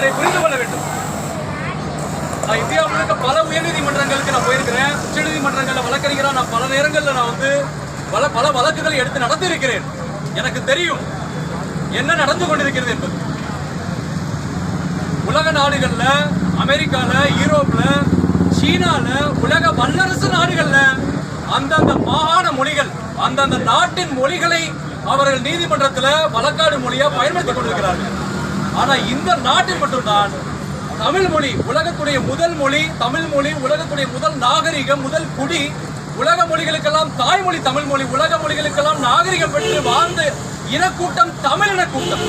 ஒன்றை புரிந்து கொள்ள வேண்டும். நான் இந்தியா முழுக்க பல உயர்நீதிமன்றங்களுக்கு நான் போயிருக்கிறேன். உச்சநீதிமன்றங்களில் வழக்கறிஞராக நான் பல நேரங்களில் நான் வந்து பல வழக்குகளை எடுத்து நடத்தியிருக்கிறேன். எனக்கு தெரியும் என்ன நடந்து கொண்டிருக்கிறது என்பது. உலக நாடுகள்ல, அமெரிக்கால, யூரோப்ல, சீனால, உலக வல்லரசு நாடுகள்ல அந்தந்த மாகாண மொழிகள், அந்தந்த நாட்டின் மொழிகளை அவர்கள் நீதிமன்றத்தில் வழக்காடு மொழியா பயன்படுத்திக் கொண்டிருக்கிறார்கள். ஆனா இந்த நாட்டில் மட்டும்தான் தமிழ் மொழி, உலகத்துடைய முதல் மொழி தமிழ் மொழி, உலகத்துடைய முதல் நாகரிகம், முதல் குடி, உலக மொழிகளுக்கெல்லாம் தாய்மொழி தமிழ் மொழி, உலக மொழிகளுக்கெல்லாம் நாகரிகம் பெற்று வாழ்ந்த இனக்கூட்டம் தமிழ் இனக்கூட்டம்.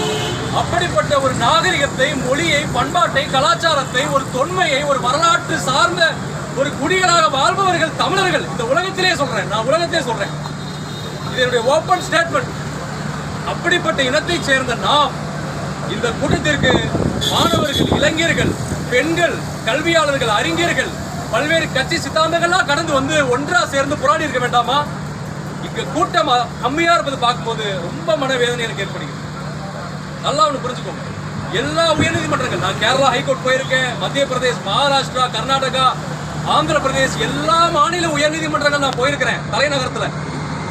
அப்படிப்பட்ட ஒரு நாகரிகத்தை, மொழியை, பண்பாட்டை, கலாச்சாரத்தை, ஒரு தொன்மையை, ஒரு வரலாற்று சார்ந்த ஒரு குடிகளாக வாழ்பவர்கள் தமிழர்கள். இந்த உலகத்திலே சொல்றேன், நான் உலகத்திலே சொல்றேன், இதனுடைய ஓபன் ஸ்டேட்மெண்ட். அப்படிப்பட்ட இனத்தை சேர்ந்த நாம் இந்த கூட்டத்திற்கு மாணவர்கள், இளைஞர்கள், பெண்கள், கல்வியாளர்கள், அறிஞர்கள், பல்வேறு கட்சி சித்தாந்தங்கள்லாம் கடந்து வந்து ஒன்றா சேர்ந்து போராடி இருக்க வேண்டாமா? இங்க கூட்டம் கம்மியா இருப்பது பார்க்கும்போது ரொம்ப மனவேதனை எனக்கு ஏற்படுகிறது. நல்லா ஒன்று புரிஞ்சுக்கோங்க. எல்லா உயர்நீதிமன்றங்கள், நான் கேரளா ஹைகோர்ட் போயிருக்கேன், மத்திய பிரதேஷ், மகாராஷ்டிரா, கர்நாடகா, ஆந்திர பிரதேஷ், எல்லா மாநில உயர்நீதிமன்றங்கள் நான் போயிருக்கிறேன் தலைநகரத்துல.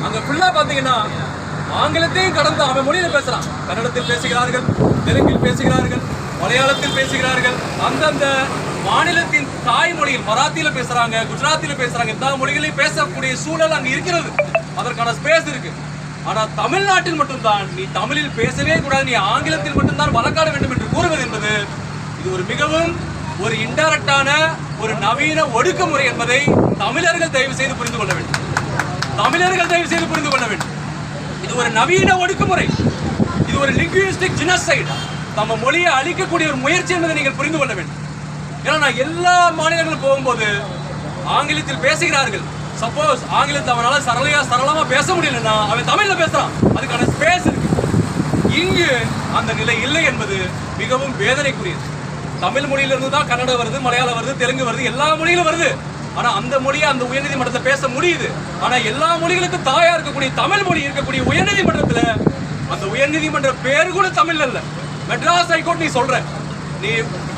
அங்க ஃபுல்லா பாத்தீங்கன்னா ஆங்கிலத்தையும் கடந்து அவன் மொழியில பேசுறான். கன்னடத்தில் பேசுகிறார்கள், தெலுங்கில் பேசுகிறார்கள், மலையாளத்தில் பேசுகிறார்கள், அந்தந்த மாநிலத்தின் தாய்மொழியில் மராத்தியில பேசுறாங்க, குஜராத்தில பேசுறாங்க, எல்லா மொழிகளையும் பேசக்கூடிய சூழல் அங்க இருக்கிறது. அதற்கான ஸ்பேஸ் இருக்கு. ஆனா தமிழ்நாட்டில் மட்டும்தான் நீ தமிழில் பேசவே கூடாது, நீ ஆங்கிலத்தில் மட்டும்தான் வழக்காட வேண்டும் என்று கூறுவது என்பது இது ஒரு மிகவும் ஒரு இன்டைரக்டான ஒரு நவீன ஒடுக்குமுறை என்பதை தமிழர்கள் தயவு செய்து புரிந்து கொள்ள வேண்டும். தமிழர்கள் தயவு செய்து புரிந்து கொள்ள வேண்டும். இது ஒரு நவீன ஒடுக்குமுறை, இது ஒரு லிங்குவிஸ்டிக் ஜெனோசைட். நம்ம மொழியை அழிக்கக்கூடிய ஒரு முயற்சி என்பதை நீங்கள் புரிந்து கொள்ள வேண்டும். ஏன்னா நான் எல்லா மாநிலங்களும் போகும்போது ஆங்கிலத்தில் பேசுகிறார்கள். சப்போஸ் ஆங்கிலத்தை அவனால சரளமா பேச முடியலன்னா அவன் தமிழ்ல பேசுறான், அதுக்கான ஸ்பேஸ் இருக்கு. இங்கு அந்த நிலை இல்லை என்பது மிகவும் வேதனைக்குரியது. தமிழ் மொழியிலிருந்து தான் கன்னடம் வருது, மலையாளம் வருது, தெலுங்கு வருது, எல்லா மொழியிலும் வருது. ஆனா அந்த மொழியை அந்த உயர்நீதிமன்றத்தை பேச முடியுது. ஆனா எல்லா மொழிகளுக்கும் தாயா இருக்கக்கூடிய தமிழ் மொழி இருக்கக்கூடிய உயர்நீதிமன்றத்துல அந்த உயர்நீதிமன்ற பேர் கூட தமிழ் அல்ல. மெட்ராஸ் ஹைகோர்ட் நீ சொல்ற, நீ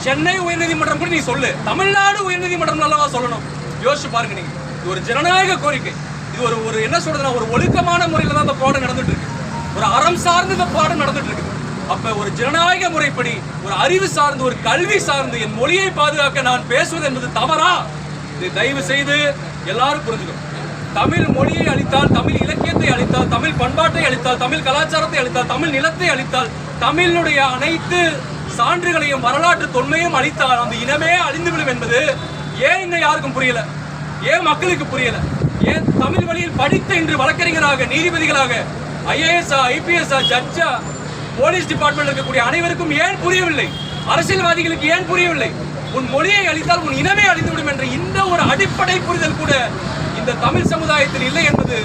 சென்னை உயர்நீதிமன்றம் கூட நீ சொல்லு, தமிழ்நாடு உயர்நீதிமன்றம் நல்லவா சொல்லணும். யோசிச்சு பாருங்க. நீங்க இது ஒரு ஜனநாயக கோரிக்கை. இது ஒரு என்ன சொல்றதுன்னா ஒரு ஒழுக்கமான முறையில தான் இந்த போராட்டம் நடந்துட்டு இருக்கு. ஒரு அறம் சார்ந்து இந்த போராட்டம் நடந்துட்டு இருக்கு. அப்ப ஒரு ஜனநாயக முறைப்படி, ஒரு அறிவு சார்ந்து, ஒரு கல்வி சார்ந்து என் மொழியை பாதுகாக்க நான் பேசுவது என்பது தவறா? இதை தயவு செய்து எல்லாரும் புரிஞ்சுக்கணும். தமிழ் மொழியை அளித்தால், தமிழ் இலக்கியத்தை அளித்தால், தமிழ் பண்பாட்டை அளித்தால், தமிழ் கலாச்சாரத்தை அளித்தால், தமிழ் நிலத்தை அளித்தால், தமிழுடைய அனைத்து சான்றுகளையும் வரலாற்று தொன்மையும் அளித்தால் அந்த இனமே அழிந்துவிடும் என்பது ஏன் இன்னும் யாருக்கும் புரியல? ஏன் மக்களுக்கு புரியல? ஏன் தமிழ் வழியில் படித்த இன்று வழக்கறிஞராக, நீதிபதிகளாக, IAS, IPS, ஜட்ஜா, போலீஸ் டிபார்ட்மெண்ட் இருக்கக்கூடிய அனைவருக்கும் ஏன் புரியவில்லை? அரசியல்வாதிகளுக்கு ஏன் புரியவில்லை? உன் மொழியை அளித்தால் உன் இனமே அழிந்துவிடும் என்ற இந்த ஒரு அடிப்படை புரிதல் கூட இந்த தமிழ் சமுதாயத்தில் இல்லை என்பது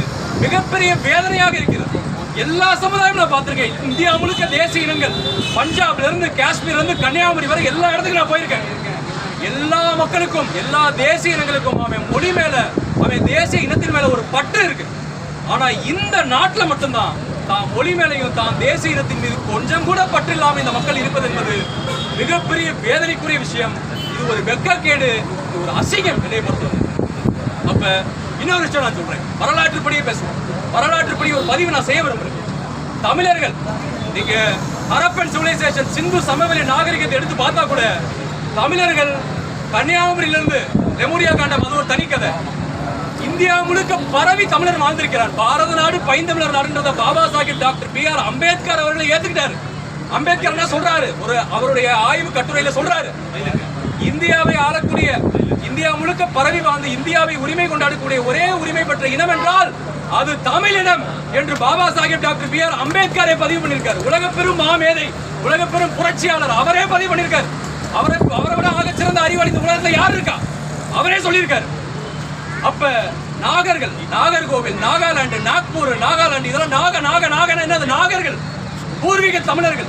மிகப்பெரிய வேதனையாக இருக்கிறது. எல்லா சமுதாயமும் நான் பார்த்திருக்கேன். இந்தியா முழுக்க தேசிய இனங்கள், பஞ்சாப்ல இருந்து காஷ்மீர்ல இருந்து கன்னியாகுமரி வரை எல்லா இடத்துக்கும் நான் போயிருக்கேன். எல்லா மக்களுக்கும், எல்லா தேசிய இனங்களுக்கும் அவன் மொழி மேல, அவன் தேசிய இனத்தின் மேல ஒரு பற்று இருக்கு. ஆனா இந்த நாட்டுல மட்டும்தான் தான் மொழி மேலையும் தான் தேசிய இனத்தின் மீது கொஞ்சம் கூட பற்று இல்லாம இந்த மக்கள் இருப்பது என்பது மிகப்பெரிய வேதனைக்குரிய விஷயம். இது ஒரு வெட்கக்கேடு, இது ஒரு அசிங்கம் என்னை பொறுத்தவரை. அப்ப இன்னொரு விஷயம் நான் சொல்றேன், வரலாற்றுப்படியே பேசுவோம். வரலாற்றுப்படி ஒரு பதிவு நான் செய்ய விரும்புறேன். தமிழர்கள், நீங்க ஹரப்பன் சிவிலைசேஷன், சிந்து சமவெளி நாகரிகத்தை எடுத்து பார்த்தா கூட தமிழர்கள் கன்னியாகுமரியிலிருந்து லெமூரியா காண்டம், அது ஒரு தனி கதை. இந்தியா முழுக்க பரவி தமிழர் வாழ்ந்திருக்கிறார். பாரத நாடு பைந்தமிழர் நாடுன்றத பாபா சாஹிப் டாக்டர் BR அம்பேத்கர் அவர்களை ஏத்துக்கிட்டாரு. அம்பேத்கர் என்ன சொல்றாரு? அவருடைய ஆய்வு கட்டுரையில சொல்றாரு, இந்தியாவை ஆளக்கூடிய, இந்தியா முழுக்க பரவி வாழ்ந்து இந்தியாவை உரிமை கொண்டாடக்கூடிய ஒரே உரிமை பெற்ற இனம் என்றால் அது தமிழ் இனம் என்று பாபா சாஹிப் டாக்டர் BR அம்பேத்கரை பதிவு பண்ணியிருக்காரு. உலக பெரும் மாமேதை, உலக பெரும் புரட்சியாளர், அவரே பதிவு பண்ணியிருக்காரு. அவரை விட ஆக சிறந்த அறிவாளி இந்த உலகத்தில் யார் இருக்கா? அவரே சொல்லியிருக்காரு. அப்ப நாகர்கள், நாகர்கோவில், நாகாலாந்து, நாக்பூர், நாகாலாந்து, இதெல்லாம் நாகன என்னது? நாகர்கள் பூர்வீக தமிழர்கள்.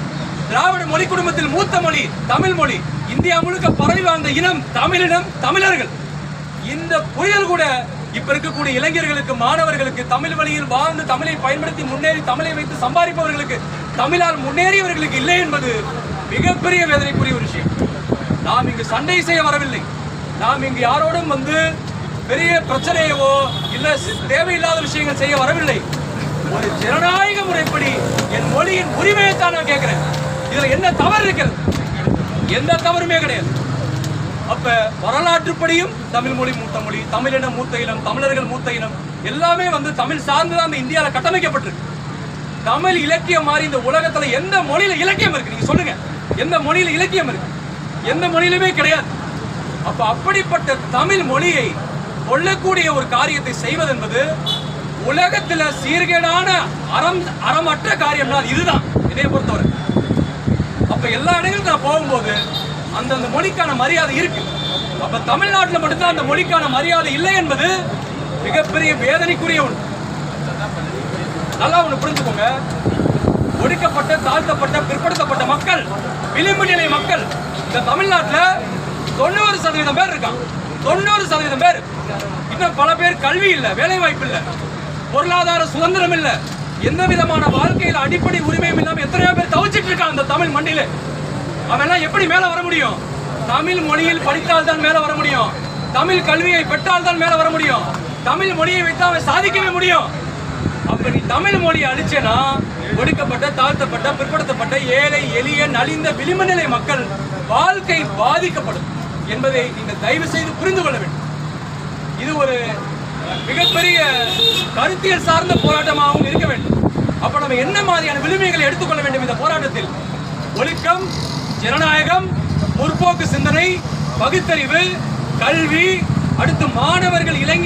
திராவிட மொழி குடும்பத்தில் மூத்த மொழி தமிழ் மொழி. இந்தியா முழுக்க பரவி வாழ்ந்த இனம் தமிழினம், தமிழர்கள். இந்த புயல் கூட இப்ப இருக்கக்கூடிய இளைஞர்களுக்கு, மாணவர்களுக்கு, தமிழ் வழியில் வாழ்ந்து தமிழை பயன்படுத்தி முன்னேறி தமிழை வைத்து சம்பாதிப்பவர்களுக்கு, தமிழால் முன்னேறியவர்களுக்கு இல்லை என்பது மிகப்பெரிய வேதனைக்குரிய ஒரு விஷயம். நாம் இங்கு சண்டை செய்ய வரவில்லை. நாம் இங்கு யாரோடும் வந்து பெரிய பிரச்சனையவோ இல்ல தேவையில்லாத விஷயங்கள் செய்ய வரவில்லை. ஒரு ஜனநாயக முறைப்படி என் மொழியின் உரிமையை தான் நான் கேட்கிறேன். இதுல என்ன தவறு இருக்கிறது? எந்த தவறுமே கிடையாது. அப்ப வரலாற்றுப்படியும் தமிழ் மொழி மூத்த மொழி, தமிழினம் மூத்த இனம், தமிழர்கள் மூத்த இனம் எல்லாமே வந்து தமிழ் சார்ந்துதான் அந்த இந்தியாவில் கட்டமைக்கப்பட்டிருக்கு. தமிழ் இலக்கியம் மாதிரி இந்த உலகத்துல எந்த மொழியில இலக்கியம் இருக்கு? நீங்க சொல்லுங்க, எந்த மொழியில இலக்கியம் இருக்கு? எந்த மொழியிலுமே கிடையாது. அப்ப அப்படிப்பட்ட தமிழ் மொழியை கொள்ளக்கூடிய ஒரு காரியத்தை செய்வது என்பது உலகத்துல சீர்கேடான அறமற்ற காரியம்னா இதுதான் இதை பொறுத்தவரை. அப்ப எல்லா இடங்களும் நான் போகும்போது அந்தந்த மொழிக்கான மரியாதை இருக்கு. அப்ப தமிழ்நாட்டில் மட்டும்தான் அந்த மொழிக்கான மரியாதை இல்லை என்பது மிகப்பெரிய வேதனைக்குரிய ஒன்று. நல்லா ஒண்ணு புரிஞ்சுக்கோங்க. ஒடுக்கப்பட்ட, தாழ்த்தப்பட்ட, பிற்படுத்தப்பட்ட மக்கள், விளிம்பு நிலை மக்கள் இந்த தமிழ்நாட்டில் 90% பேர் இருக்காங்க. 90% பேர். இன்னும் பல பேர் கல்வி இல்லை, வேலை வாய்ப்பு இல்லை, பொருளாதார சுதந்திரம் இல்லை, எந்த விதமான வாழ்க்கையில் அடிப்படை உரிமையும் இல்லாம எத்தனையோ பேர் தவிச்சிட்டு இருக்காங்க இந்த தமிழ் மண்ணில. அவெல்லாம் எப்படி மேல வர முடியும்? தமிழ் மொழியில் படித்தால் தான் மேல வர முடியும். தமிழ் கல்வியை பெற்றால் தான் மேல வர முடியும். தமிழ் மொழியை வைத்து அவன் சாதிக்கவே முடியும். அப்ப நீ தமிழ் மொழியை அழிச்சேனா ஒடுக்கப்பட்ட, தாழ்த்தப்பட்ட, பிற்படுத்தப்பட்ட, ஏழை, எளிய, நலிந்த, விளிம்பு நிலை மக்கள் வாழ்க்கை பாதிக்கப்படும் என்பதை நீங்கள் தயவு செய்து புரிந்து கொள்ள வேண்டும். இது ஒரு மிகப்பெரிய கருத்தியல் சார்ந்த போராட்டமாகவும் இருக்க வேண்டும். அப்ப நம்ம என்ன மாதிரியான விளிம்புகளை எடுத்துக்கொள்ள வேண்டும் இந்த போராட்டத்தில்? ஒழுக்கம், ஜனநாயகம், முற்போக்கு சிந்தனை, பகுத்தறிவு, கல்வி, அடுத்து மாணவர்கள், இளைஞர்